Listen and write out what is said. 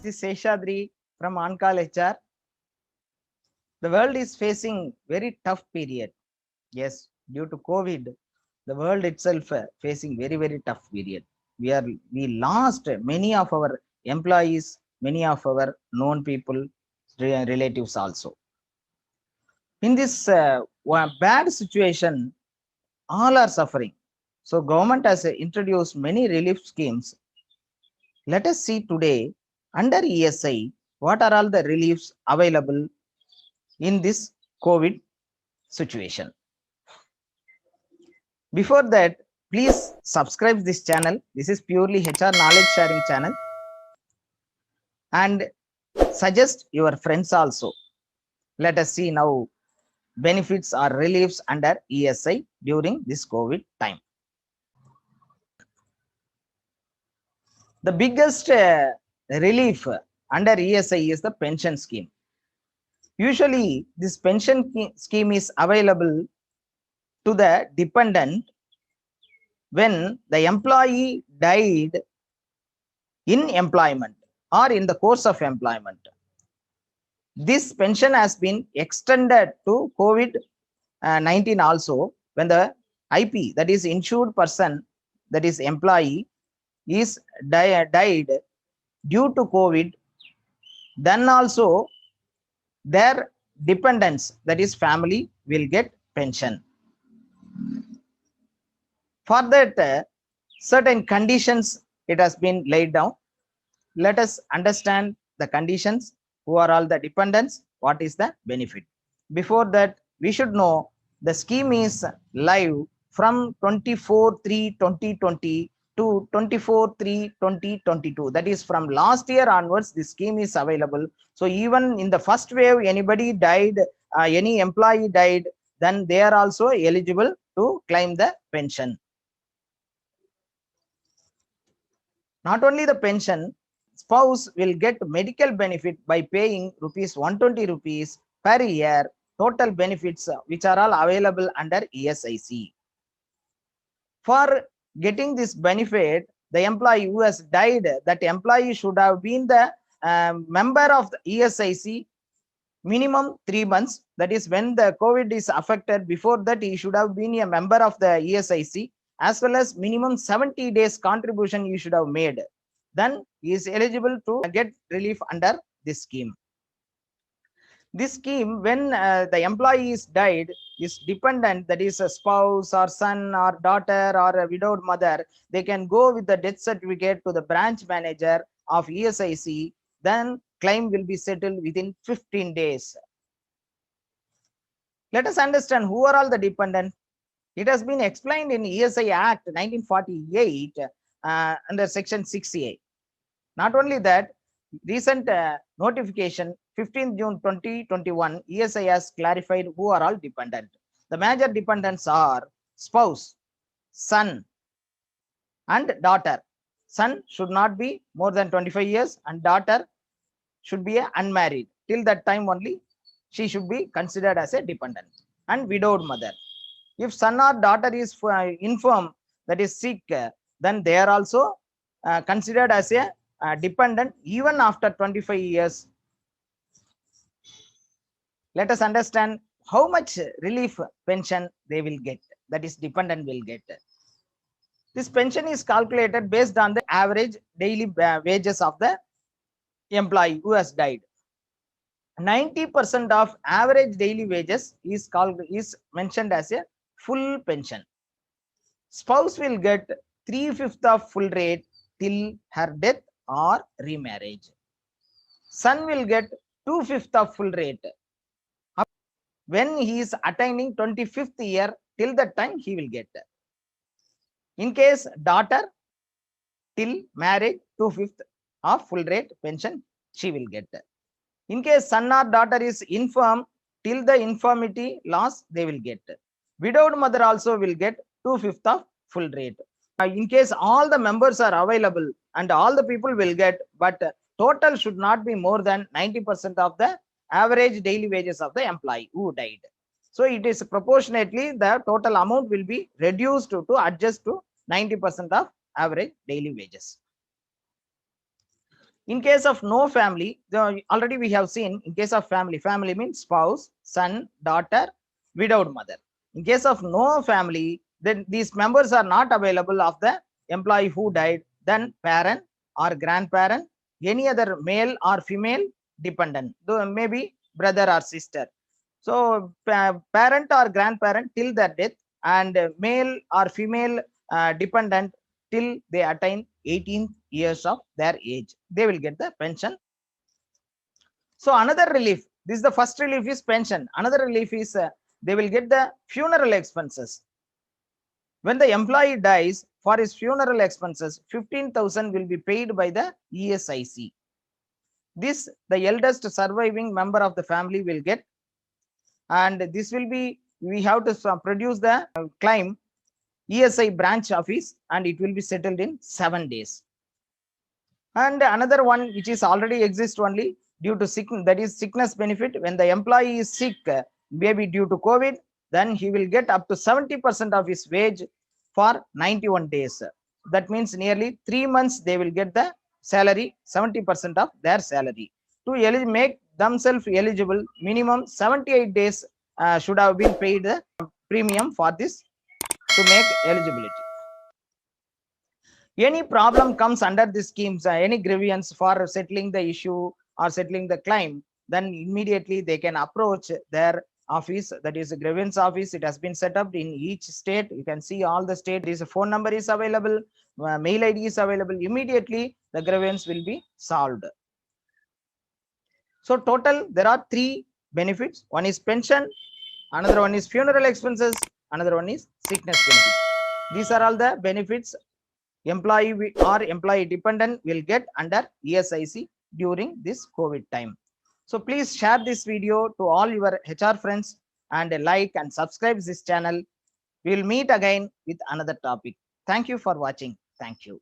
This is Seshadri from On-Call HR. The world is facing very tough period. Yes, due to COVID, the world itself facing very tough period. We lost many of our employees, many of our known people, relatives also. In this bad situation, all are suffering. So government has introduced many relief schemes. Let us see today under ESI what are all the reliefs available in this COVID situation. Before that, please subscribe this channel. This is purely HR knowledge sharing channel, and suggest your friends also. Let us see now benefits or reliefs under ESI during this COVID time. The biggest relief under ESI is the pension scheme. Usually, this pension scheme is available to the dependent when the employee died in employment or in the course of employment. This pension has been extended to COVID-19 also when the IP, that is insured person, that is employee, is died due to COVID. Then also their dependents, that is family, will get pension. For that, certain conditions it has been laid down. Let us understand the conditions. Who are all the dependents? What is the benefit? Before that, we should know the scheme is live from 24/3/2020 to 24/3/2022. That is from last year onwards, this scheme is available. So even in the first wave, anybody died, any employee died, then they are also eligible to claim the pension. Not only the pension, spouse will get medical benefit by paying ₹120 per year, total benefits which are all available under ESIC. For getting this benefit, the employee who has died, that employee should have been the member of the ESIC minimum 3 months. That is when the COVID is affected. Before that, he should have been a member of the ESIC, as well as minimum 70 days contribution you should have made. Then he is eligible to get relief under this scheme. This scheme, when the employee is died, is dependent, that is a spouse or son or daughter or a widowed mother, they can go with the death certificate to the branch manager of ESIC. Then claim will be settled within 15 days. Let us understand who are all the dependent. It has been explained in ESI Act 1948 under section 6A. Not only that, recent notification 15th June 2021, ESI has clarified who are all dependent. The major dependents are spouse, son, and daughter. Son should not be more than 25 years and daughter should be unmarried. Till that time only she should be considered as a dependent. And widowed mother. If son or daughter is infirm, that is sick, then they are also considered as a dependent even after 25 years. Let us understand how much relief pension they will get, that is dependent will get. This pension is calculated based on the average daily wages of the employee who has died. 90% of average daily wages is mentioned as a full pension. Spouse will get 3/5 of full rate till her death or remarriage. Son will get 2/5 of full rate when he is attaining 25th year. Till that time he will get. In case daughter, till marriage 2/5 of full rate pension she will get. In case son or daughter is infirm, till the infirmity loss they will get. Widowed mother also will get 2/5 of full rate. In case all the members are available and all the people will get, but total should not be more than 90% of the average daily wages of the employee who died. So it is proportionately the total amount will be reduced to adjust to 90% of average daily wages. In case of no family, already we have seen in case of family, family means spouse, son, daughter, widowed mother. In case of no family, then these members are not available of the employee who died, then parent or grandparent, any other male or female dependent, though maybe brother or sister. So parent or grandparent till their death, and male or female dependent till they attain 18 years of their age, they will get the pension. So another relief, this is the first relief is pension. Another relief is they will get the funeral expenses. When the employee dies, for his funeral expenses, 15,000 will be paid by the ESIC. This the eldest surviving member of the family will get, and this will be, we have to produce the claim ESI branch office, and it will be settled in 7 days. And another one which is already exist only due to sickness, that is sickness benefit. When the employee is sick, maybe due to COVID, then he will get up to 70% of his wage for 91 days. That means nearly 3 months they will get the salary, 70% of their salary. To make themselves eligible, minimum 78 days should have been paid the premium for this to make eligibility. Any problem comes under this schemes, any grievance for settling the issue or settling the claim, then immediately they can approach their office, that is a grievance office. It has been set up in each state. You can see all the state. There is a phone number is available, mail ID is available. Immediately the grievance will be solved. So total there are 3 benefits. One is pension, another one is funeral expenses, another one is sickness benefit. These are all the benefits employee or employee dependent will get under ESIC during this COVID time. So please share this video to all your HR friends and like and subscribe this channel. We will meet again with another topic. Thank you for watching. Thank you.